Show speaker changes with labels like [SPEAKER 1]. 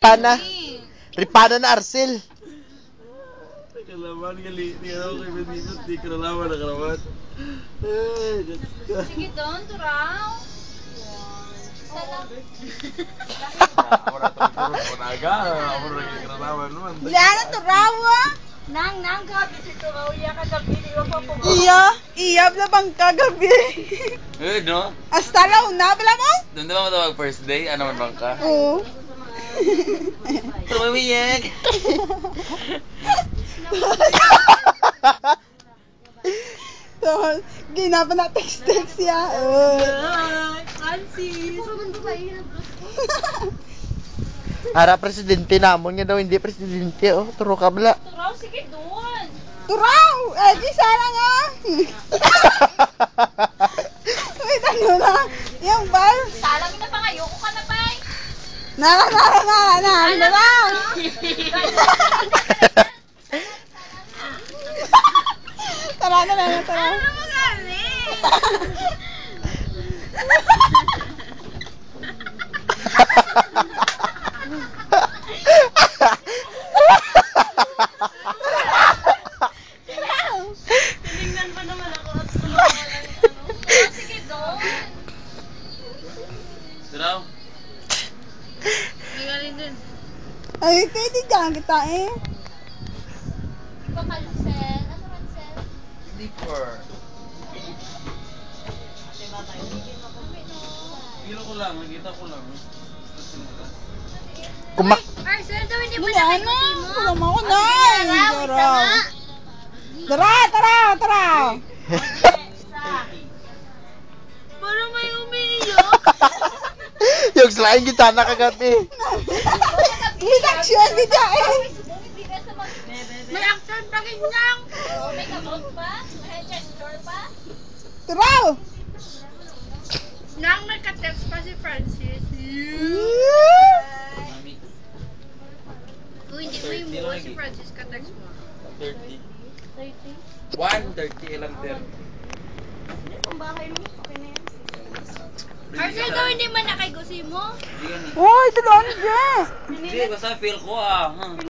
[SPEAKER 1] Ripana. Ripana na Arcel.
[SPEAKER 2] Kalaman gali. Hindi ako kay Benito. Hindi ko nalaman na kalaman.
[SPEAKER 3] Sige doon, turaw.
[SPEAKER 2] Ako na ito puro punaga. Ako na nagkakalaman naman.
[SPEAKER 4] Lana turaw ah.
[SPEAKER 3] Nang, gabi si turaw. Iya kagabi. Di ba pa po?
[SPEAKER 4] Iya na bang kagabi?
[SPEAKER 2] No?
[SPEAKER 4] Hasta la una, pala mo?
[SPEAKER 2] Doon na ba matawag first day? Ano man bang ka?
[SPEAKER 4] Oo.
[SPEAKER 2] Tumamiyag!
[SPEAKER 4] So, ginapa na text-text siya.
[SPEAKER 3] Francis.
[SPEAKER 1] Ara presidente namon nga daw hindi presidente oh. Turo kabla.
[SPEAKER 3] Turaw, sige doon.
[SPEAKER 4] Turaw! Eh, di sana nga. Wait, ano na? Yung bal.
[SPEAKER 3] Salang na pa ngayon ko ka na ba?
[SPEAKER 4] Nara. Ano lang? Tara.
[SPEAKER 3] Ano mo gani? Tinignan pa naman ako at sumawalan yung ano. Sige doon.
[SPEAKER 2] Turaw?
[SPEAKER 3] Magaling din.
[SPEAKER 4] Ay, pwede dyan kita eh.
[SPEAKER 3] Iba ka, Lucel. Ano man, Lucel?
[SPEAKER 2] Sleeper. Kilo ko lang. Nakita ko lang.
[SPEAKER 1] Kumak
[SPEAKER 3] Arcel, daw hindi mo
[SPEAKER 4] Wala
[SPEAKER 3] na
[SPEAKER 4] na.
[SPEAKER 3] kayo mo.
[SPEAKER 4] Wala mo ako na.
[SPEAKER 3] Tara.
[SPEAKER 4] Tara.
[SPEAKER 3] Parang may umiiyak.
[SPEAKER 1] yung slaing kita nakagabi.
[SPEAKER 4] Reaction video eh.
[SPEAKER 3] May action pa ganyan. May kabot pa? May gesture pa?
[SPEAKER 4] Turaw!
[SPEAKER 3] Nang nagka-text pa si Francis. Uy, hindi mo yung si Francis ka-text mo.
[SPEAKER 2] 30.
[SPEAKER 3] 30?
[SPEAKER 2] 1:30 ilang 30.
[SPEAKER 3] Ang bahay mo, okay na yan. Arcel, daw hindi man nakay gusi mo.
[SPEAKER 2] Hindi yan eh.
[SPEAKER 4] Uy, tulungan dyan.
[SPEAKER 2] Hindi, basta feel ko